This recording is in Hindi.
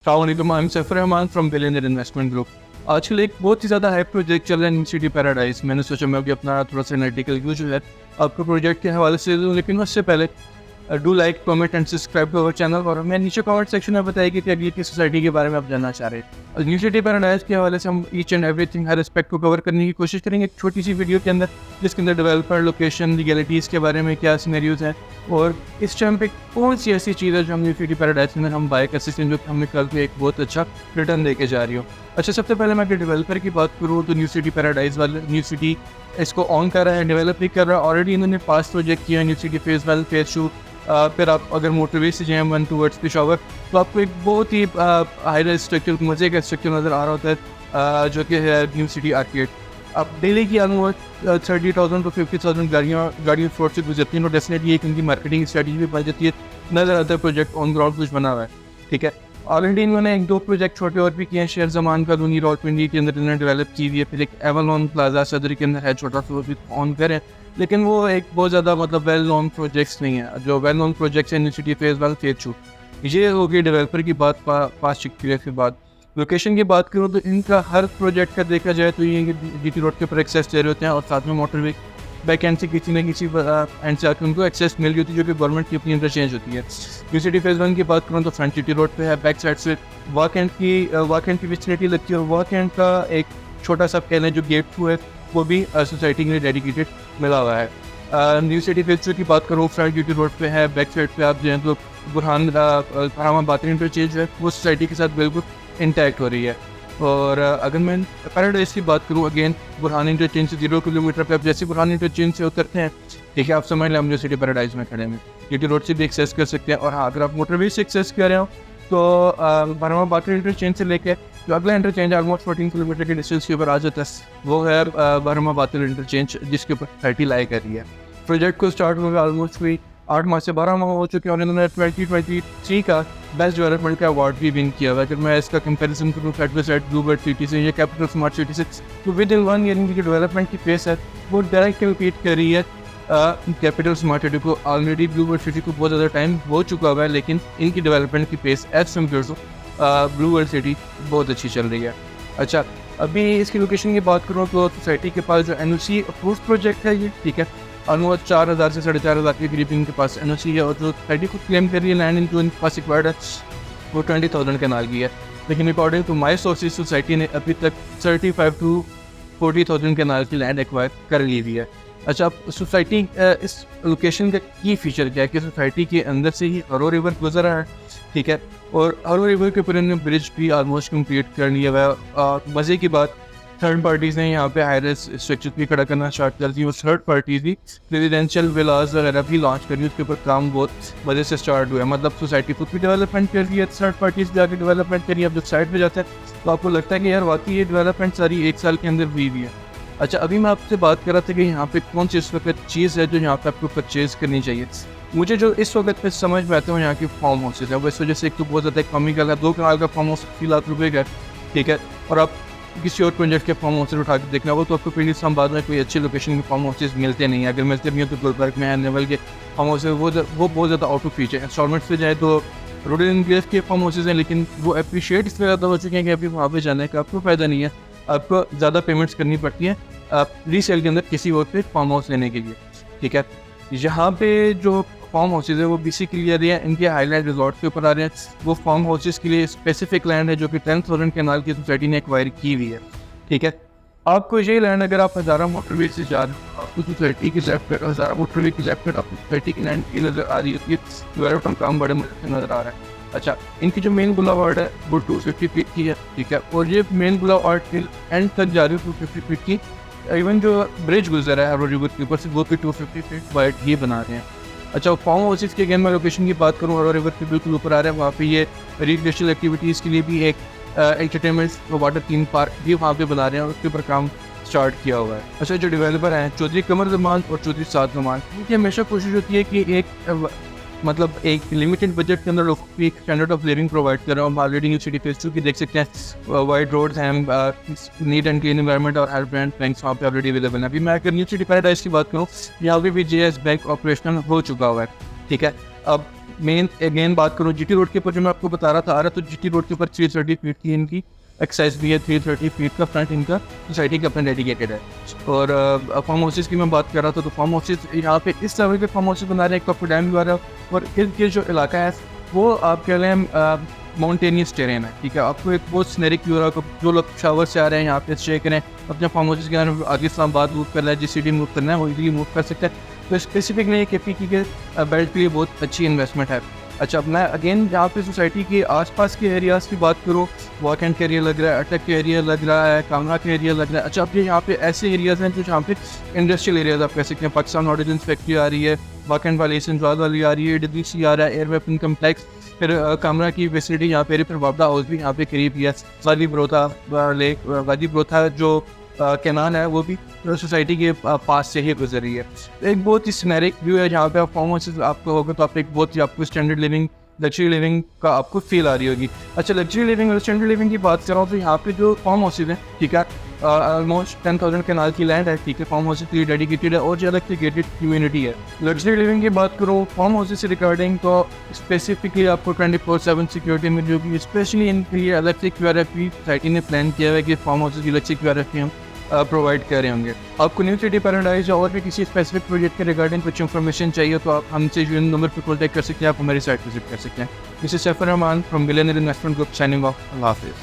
अस्सलामुअलैकुम, I am सैफर Rahman from billionaire investment group. आजकल एक बहुत ही ज़्यादा हाइप प्रोजेक्ट चल रहा है न्यू सिटी पैराडाइज। मैंने सोचा मैं भी अपना थोड़ा सा एनालिटिकल व्यू जो है आपको प्रोजेक्ट के हवाले से दूँ, लेकिन उससे पहले do like, comment and subscribe to our channel. और मैं नीचे कमेंट सेक्शन में बताइए कि अगली की सोसाइटी के बारे में आप जानना चाह रहे हैं। न्यू सिटी पैराडाइज के हवाले से हम each and everything, her aspect को कवर करने की कोशिश करेंगे एक छोटी सी वीडियो के अंदर, जिसके अंदर डेवलपर, लोकेशन, लीगलिटीज़ के बारे में क्या सिनेरियोज हैं और इस टाइम पे कौन सी ऐसी चीज़ है जो हम न्यू सिटी पैराडाइज के अंदर हम बाय कर सकते हैं, जो कि हमें कल को एक बहुत अच्छा रिटर्न देके जा रही हो। अच्छा, सबसे पहले मैं अगर डेवलपर की बात करूँ तो न्यू सिटी पैराडाइज वाले न्यू सिटी इसको ऑन कर रहा है, डेवलप भी कर रहा है। ऑलरेडी इन्होंने पास प्रोजेक्ट किया न्यू सिटी फेज़ 1, फेज़ 2। फिर आप अगर मोटरवे से जाएँ 1 टूवर्ड्स पेशावर तो आपको एक बहुत ही हाई स्ट्रक्चर, मज़े का स्ट्रक्चर नज़र आ रहा होता है, जो कि है न्यू सिटी आर्केड। अब डेली की ऑलमोस्ट 30,000 to 50,000 गाड़ियों फ्लोर से गुजरती हैं, तो डेफिनेटली एक उनकी मार्केटिंग स्ट्रेटजी भी बन जाती है। नज़र आता है प्रोजेक्ट ऑन ग्राउंड कुछ बना हुआ है, ठीक है। ऑलरेडी इन्होंने 1-2 प्रोजेक्ट छोटे और भी किए हैं। शेर जमान का लूनी रावलपिंडी के अंदर इन्होंने डेवलप की हुई है। फिर एक एवलॉन प्लाजा सदर के अंदर है, छोटा सा, वो भी ऑन करें, लेकिन वो एक बहुत ज़्यादा मतलब वेल नोन प्रोजेक्ट्स नहीं है। जो वेल नोन प्रोजेक्ट्स हैं न्यू सिटी फेज़ 1, फेज़ 2, ये होगी डेवलपर की बात। पास एक्सपीरियंस के बाद लोकेशन की बात करूँ तो इनका हर प्रोजेक्ट का देखा जाए तो ये जीटी रोड के ऊपर एक्सेस दे रहे होते हैं, और साथ में मोटरवे बैक एंड से किसी न किसी एंड से आकर उनको एक्सेस मिल गई होती है, जो कि गवर्नमेंट की अपनी इंटरचेंज होती है। न्यू सिटी फेज़ 1 की बात करूँ तो फ्रंट जीटी रोड पे है, बैक साइड से वॉक एंड की फैसिलिटी लगती है, और वॉक एंड का एक छोटा सा कहना है जो गेट थ्रू है वो भी सोसाइटी के लिए डेडिकेटेड मिला हुआ है। न्यू सिटी फेज़ 2 की बात करूँ, फ्रंट जीटी रोड पे है, बैक साइड पे आप जाएँ तो बुरहान बात इंटरचेंज है, वो सोसाइटी के साथ बिल्कुल इंटैक्ट हो रही है। और अगर मैं पैराडाइज की बात करूँ, अगेन बुरहान इंटरचेंज से 0 किलोमीटर पे आप जैसे बुरहान इंटरचेंज से उतरते हैं, ठीक है, आप समझ लें हम न्यू सिटी पैराडाइज में खड़े हैं। जीटी रोड से भी एक्सेस कर सकते हैं, और हाँ, अगर आप मोटरवे से एक्सेस कर रहे हो तो बरहमा बाकर इंटरचेंज से लेके जो अगला इंटरचेंज ऑलमोस्ट 14 किलोमीटर के डिस्टेंस के ऊपर आ जाता है, वो है बरहमा बाकर इंटरचेंज, जिसके ऊपर 30 लाई कर रही है। प्रोजेक्ट को स्टार्ट हुए ऑलमोस्ट कोई 8 माह से 12 माह हो चुके हैं, और इन्होंने 2023 का बेस्ट डेवलपमेंट का अवार्ड भी विन किया हुआ है। अगर मैं इसका कंपैरिजन करूँ side by side Bluebird city से या कैपिटल स्मार्ट सिटी से, तो विद इन 1 ईयर इनकी जो डेवलपमेंट की फेस है वो डायरेक्ट रिपीट कर रही है कैपिटल स्मार्ट सिटी को। ऑलरेडी ब्लूबर्ड सिटी को बहुत ज़्यादा टाइम हो चुका हुआ है, लेकिन इनकी डेवलपमेंट की phase as compare to Bluebird city बहुत अच्छी चल रही है। अच्छा, अभी इसकी लोकेशन की बात करूँ तो सोसाइटी के पास जो NOC अप्रूव्ड प्रोजेक्ट है ये, ठीक है, ऑलमोस्ट 4,000 से 4,500 के करीब इनके पास NOC है, और जो सोसाइटी खुद क्लेम कर रही है लैंड जो इनके पास एक्वायर्ड है वो 20,000 के नाल की है, लेकिन according to my sources society ने अभी तक 35 to 40,000 के नाल की लैंड एक्वायर कर ली हुई है। अच्छा, अब सोसाइटी इस लोकेशन का की फीचर क्या है कि सोसाइटी के अंदर से ही हरो रिवर गुजर रहा है, ठीक है, और हरो रिवर के ऊपर इन्होंने ब्रिज भी ऑलमोस्ट कंप्लीट कर लिया हुआ है। मज़े की बात, थर्ड पार्टीज़ ने यहाँ पे हाई राइज स्ट्रक्चर भी खड़ा करना स्टार्ट कर दी, और थर्ड पार्टीज़ भी रेजिडेंशियल विलास वगैरह भी लॉन्च करी, उसके ऊपर काम बहुत मज़े से स्टार्ट हुआ है। मतलब सोसाइटी खुद भी डेवलपमेंट कर रही है, थर्ड पार्टीज़ भी आगे डेवलपमेंट करी है। अब जब साइड पे जाते हैं तो आपको लगता है कि यार वाकई ये डेवलपमेंट सारी 1 साल के अंदर हुई भी है। अच्छा, अभी मैं आपसे बात कर रहा था कि यहाँ पे कौन सी इस वक्त चीज़ है जो यहाँ पे आपको परचेज़ करनी चाहिए। मुझे जो इस वक्त पे समझ में आता है यहाँ की फार्म हाउसेज है, वो इस वजह से एक तो बहुत ज़्यादा इकॉनॉमिकल है। 2 कनाल का फार्म हाउस 80 लाख रुपये का, ठीक है, और आप किसी और प्रोजेक्ट के फार्म हाउसेज उठा के देखना हो तो आपको पहले इस्लामाबाद में कोई अच्छी लोकेशन के फार्म हाउसेज मिलते नहीं है। अगर मिलते भी हैं तो गुलबर्ग में है, नेवल के फार्म हाउसेज वो बहुत ज़्यादा आउट ऑफ फीचर है। इंस्टॉलमेंट से जाए तो रोड एनक्लेव के फार्म हाउसेज हैं, लेकिन वो अप्रिशिएट इसलिए ज़्यादा हो चुके हैं कि अभी वहाँ पर जाने का आपको फ़ायदा नहीं है, आपको ज़्यादा पेमेंट्स करनी पड़ती है रीसेल के अंदर किसी और पे फार्म हाउस लेने के लिए, ठीक है। यहाँ पे जो फार्म हाउसेज है वो बेसिकली आ रही है इनके हाईलाइट रिजॉर्ट के ऊपर आ रहे हैं। वो फार्म हाउसेज के लिए स्पेसिफिक लैंड है जो कि 10,000 के नाल की सोसाइटी ने एक्वायर की हुई है, ठीक है। आपको ये लैंड अगर आप हज़ारा मोटरवे से जा रहे हो, आपको सोसाइटी की लेफ्ट पर हज़ारा मोटरवे की लेफ्ट पर आपको सोसाइटी की लैंड की नज़र आ रही होती है, डेवलपमेंट काम बड़े मजे से नज़र आ रहा है। अच्छा, इनकी जो मेन बुलावार्ड है वो 250 फीट की है, ठीक है, और ये मेन बुलावार्ड के एंड तक जा रही है 250 फीट की। इवन जो ब्रिज गुजर है रिवर के ऊपर से वो भी 250 फीट वाइड ही बना रहे हैं। अच्छा, फार्म हाउसेज के अगेन मैं लोकेशन की बात करूँ, हरो रिवर के बिल्कुल ऊपर आ रहा है, वहाँ पे ये रिक्रिएशनल एक्टिविटीज़ के लिए भी एक एंटरटेनमेंट वाटर थीम पार्क भी वहाँ पे बना रहे हैं, और उसके ऊपर काम स्टार्ट किया हुआ है। अच्छा, जो डेवलपर हैं चौधरी कमर जमान और चौधरी साद जमान, उनकी हमेशा कोशिश होती है कि एक लिमिटेड बजट के अंदर लोगों को एक स्टैंडर्ड ऑफ लिविंग प्रोवाइड कर रहा हूँ। ऑलरेडी न्यू सिटी फेज़ 2 की देख सकते हैं, वाइड रोड्स हैं, नीट एंड क्लीन एनवायरनमेंट, और हर ब्रांड बैंक्स वहाँ पे ऑलरेडी अवेलेबल है। अभी मैं अगर न्यू सिटी पैराडाइज की बात करूँ, यहाँ पे भी JS बैंक ऑपरेशनल हो चुका हुआ है, ठीक है। अब मेन अगेन बात करूँ जीटी रोड के ऊपर, जो मैं आपको बता रहा था, तो जीटी रोड के ऊपर 330 फीट की इनकी एक्साइज भी है, 330 फीट का फ्रंट इनका सोसाइटी का अपना डेडिकेटेड है। और फार्म हाउसेज की मैं बात कर रहा था, तो फार्म हाउसेज यहाँ पे इस लेवल के फार्म हाउसेज बना रहे हैं, कॉपर डैम भी आ रहा है, और इर्द गिर्द जो इलाका है वो आप कह लें माउंटेनियस टेरेन है, ठीक है। आपको एक बहुत स्नेरिक व्यू रहा, जो लोग शावर से आ रहे हैं यहाँ पे स्टे करें, अपने फार्म हाउसेज के अंदर आगे इस्लामाबाद मूव करना है, जिस सिटी मूव करना है वो इजीली मूव कर सकते हैं। तो स्पेसिफिक नहीं के पी के बेल्ट के लिए बहुत अच्छी इन्वेस्टमेंट है। अच्छा, अब मैं अगेन यहाँ पे सोसाइटी के आसपास के एरियाज़ की बात करूँ, वॉकेंड का एरिया लग रहा है, अटक का एरिया लग रहा है, कामरा का एरिया लग रहा है। अच्छा, अब ये यहाँ पे ऐसे एरियाज़ हैं जो जहाँ पे इंडस्ट्रियल एरियाज़ आप कह सकते हैं, पाकिस्तान ऑर्डिनेंस फैक्ट्री आ रही है, वाकंड वाली संजवाल वाली आ रही है, डब्ल्यूसी आ रहा है, एयर वेपन कम्प्लेक्स, फिर कामरा की फैसिलिटी यहाँ पे, फिर वापदा हाउस भी यहाँ पे करीब ही है, वादी बरोथा लेक, वादी बरोथा जो कैनाल है वो भी सोसाइटी के पास से ही गुजर रही है। एक बहुत ही सिनेरिक व्यू है जहाँ पे आप फार्म हाउसेज आपको होगा, तो आप एक बहुत ही आपको स्टैंडर्ड लिविंग, लग्जरी लिविंग का आपको फील आ रही होगी। अच्छा, लग्जरी लिविंग और स्टैंडर्ड लिविंग की बात कर रहा हूँ, तो यहाँ पे जो फार्म हाउसेज हैं, ठीक है, ऑलमोस्ट 10,000 कनाल की लैंड है, ठीक है, फार्म हाउसेज के लिए डेडिकेटेड है और जो अलग से गेटेड कम्युनिटी है। लग्जरी लिविंग की बात करूँ फार्म हाउसेज से रिगार्डिंग, तो स्पेसिफिकली आपको 24/7 सिक्योरिटी मिल जाएगी, स्पेशली इनके लिए अलग से QRFP सोसाइटी ने प्लान किया हुआ है कि फार्म हाउसेज की अलग से QRFP हम प्रोवाइड कर रहे होंगे। आपको न्यू सिटी पैराडाइज या और भी किसी स्पेसिफिक प्रोजेक्ट के रिगार्डिंग कुछ इन्फॉर्मेशन चाहिए तो आप हमसे जो नंबर पर कॉन्टैक्ट कर सकते हैं, आप हमारी साइट विजिट कर सकते हैं। This is Saifur Rahman from billionaire investment group, signing off. अल्लाह हाफिज़।